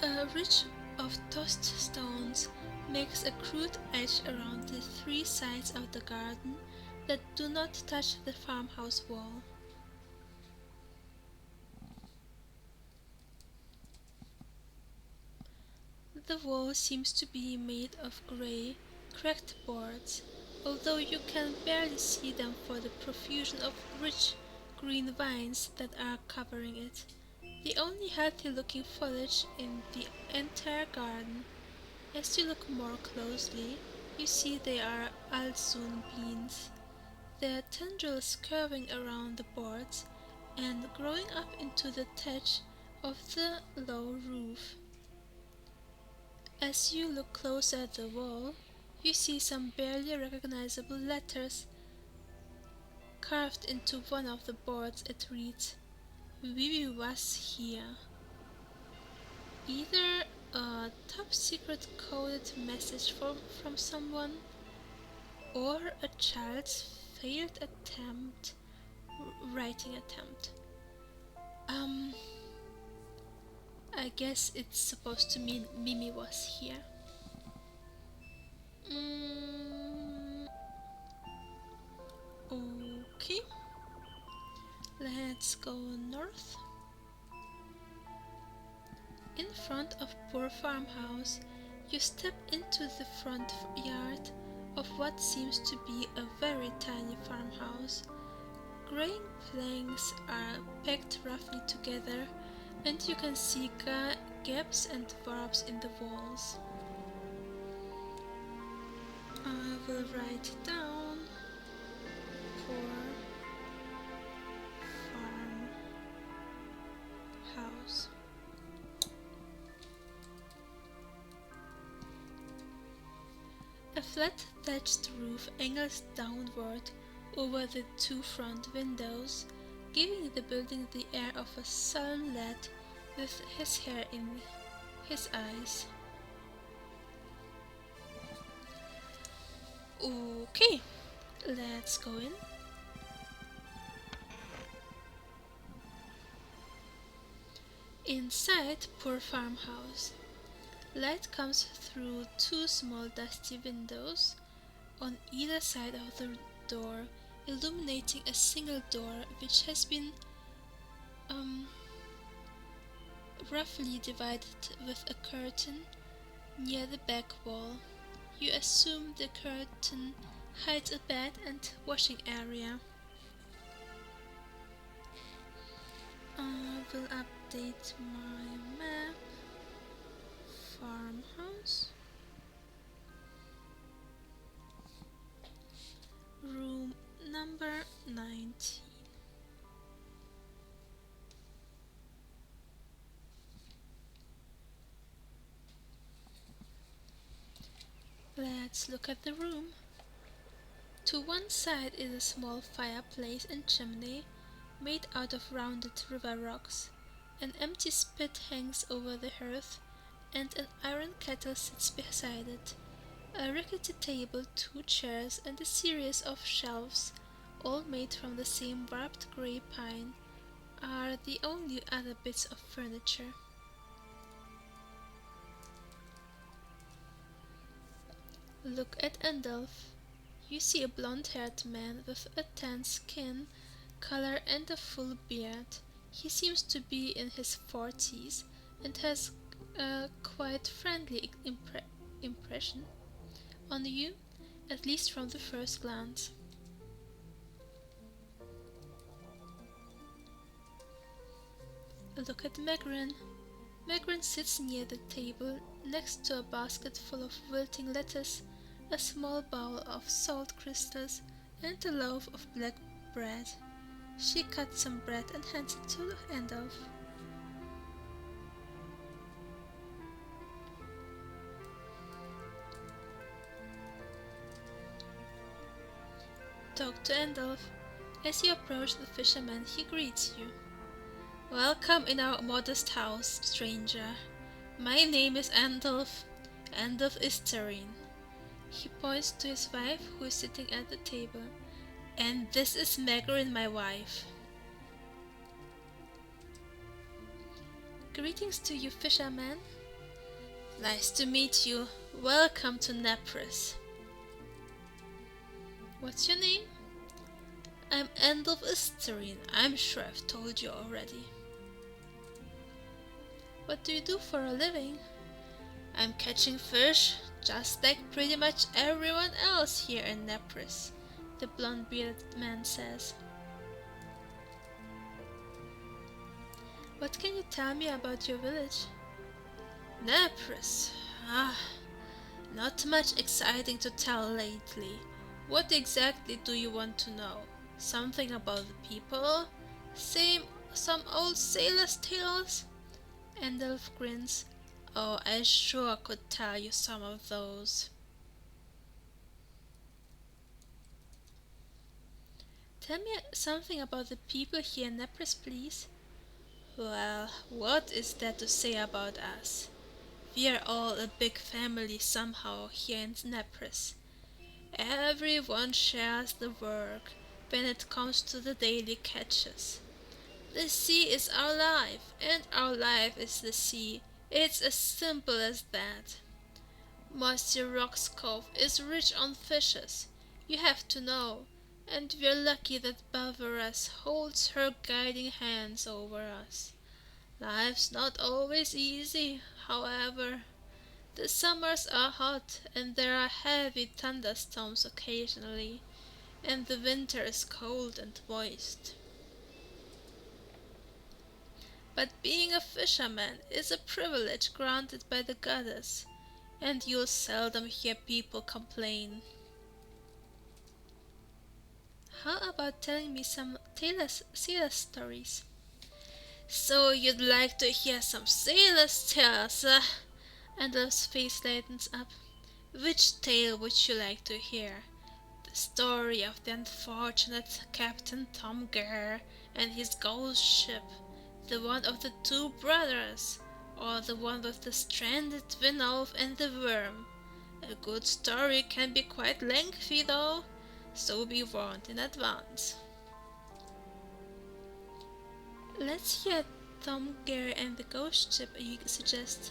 A ridge of tossed stones makes a crude edge around the three sides of the garden that do not touch the farmhouse wall. The wall seems to be made of grey, cracked boards, although you can barely see them for the profusion of rich green vines that are covering it, the only healthy-looking foliage in the entire garden. As you look more closely, you see they are Alsun beans, their tendrils curving around the boards and growing up into the thatch of the low roof. As you look closer at the wall, you see some barely recognizable letters carved into one of the boards. It reads, "Vivi was here." Either a top secret coded message from someone or a child's failed writing attempt. I guess it's supposed to mean Mimi was here. Okay, let's go north. In front of poor farmhouse, you step into the front yard of what seems to be a very tiny farmhouse. Graying planks are packed roughly together, and you can see gaps and warps in the walls. I will write down poor farmhouse. A flat thatched roof angles downward over the two front windows, giving the building the air of a sullen lad with his hair in his eyes. Okay, let's go in. Inside poor farmhouse, light comes through two small dusty windows on either side of the door, illuminating a single door which has been roughly divided with a curtain near the back wall. You assume the curtain hides a bed and washing area. I will update my map. Farmhouse. Room number 19. Let's look at the room. To one side is a small fireplace and chimney made out of rounded river rocks. An empty spit hangs over the hearth, and an iron kettle sits beside it. A rickety table, two chairs, and a series of shelves, all made from the same warped grey pine, are the only other bits of furniture. Look at Andolph. You see a blond-haired man with a tan skin color and a full beard. He seems to be in his 40s and has a quite friendly impression on you, at least from the first glance. Look at Megran. Megran sits near the table next to a basket full of wilting lettuce, a small bowl of salt crystals, and a loaf of black bread. She cuts some bread and hands it to Andolph. Talk to Andolph. As you approach the fisherman, he greets you. "Welcome in our modest house, stranger. My name is Andolph. Andolph is Terene." He points to his wife, who is sitting at the table. "And this is Megran, my wife." "Greetings to you, fisherman," Nice to meet you. Welcome to Nepris. What's your name? I'm End of Isterine. I'm sure I've told you already. What do you do for a living? I'm catching fish, just like pretty much everyone else here in Nepris, the blonde-bearded man says. What can you tell me about your village? Nepris. Not much exciting to tell lately. What exactly do you want to know? Something about the people? Some old sailor's tales? Endelf grins. Oh, I sure could tell you some of those. Tell me something about the people here in Nepris, please. Well, what is there to say about us? We are all a big family somehow here in Nepris. Everyone shares the work when it comes to the daily catches. The sea is our life, and our life is the sea. It's as simple as that. Moisture Rock's Cove is rich on fishes, you have to know, and we're lucky that Bavaras holds her guiding hands over us. Life's not always easy, however. The summers are hot, and there are heavy thunderstorms occasionally, and the winter is cold and moist. But being a fisherman is a privilege granted by the goddess, and you'll seldom hear people complain. How about telling me some sailor stories? So you'd like to hear some sailor's tales, And Ando's face lightens up. Which tale would you like to hear? The story of the unfortunate Captain Tom Gare and his ghost ship, the one of the two brothers, or the one with the stranded Vinolf and the worm? A good story can be quite lengthy though, so be warned in advance. Let's hear Tom Gare and the ghost ship, you suggest.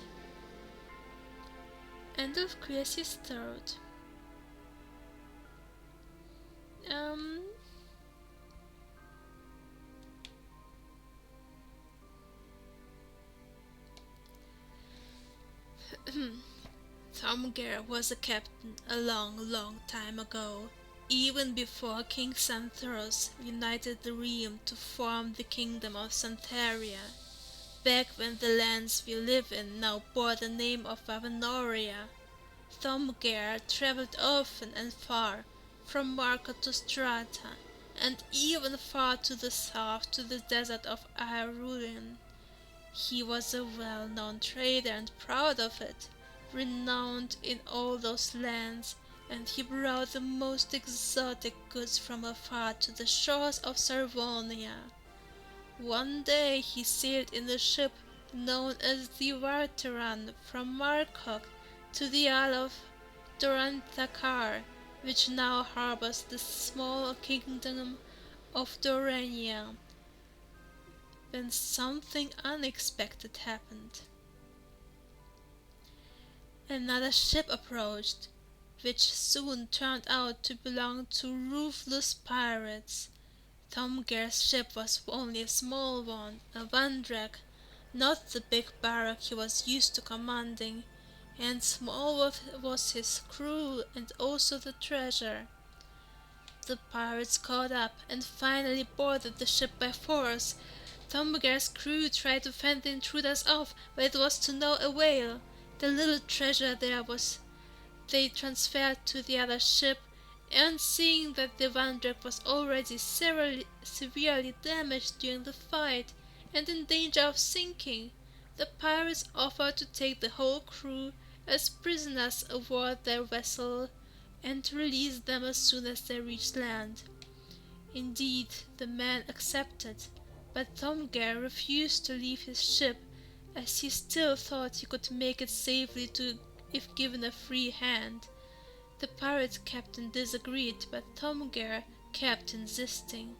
Andolf clears his throat. Tom Gare was a captain a long time ago, even before King Santharos united the realm to form the kingdom of Santharia, back when the lands we live in now bore the name of Vavanoria. Tom Gare travelled often and far, from Marka to Strata, and even far to the south to the desert of Aerulian. He was a well-known trader and proud of it, renowned in all those lands, and he brought the most exotic goods from afar to the shores of Sarvonia. One day he sailed in a ship known as the Vartaran from Markok to the Isle of Doranthakar, which now harbors the small kingdom of Dorania, when something unexpected happened. Another ship approached, which soon turned out to belong to ruthless pirates. Tom Gare's ship was only a small one, a Vandrak, not the big barrack he was used to commanding, and small was his crew and also the treasure. The pirates caught up and finally boarded the ship by force. Tom Gare's crew tried to fend the intruders off, but it was to no avail. The little treasure they transferred to the other ship, and seeing that the Vandrak was already severely damaged during the fight and in danger of sinking, the pirates offered to take the whole crew as prisoners aboard their vessel and to release them as soon as they reached land. Indeed, the men accepted, but Tom Gare refused to leave his ship, as he still thought he could make it safely if given a free hand. The pirate captain disagreed, but Tom Gare kept insisting.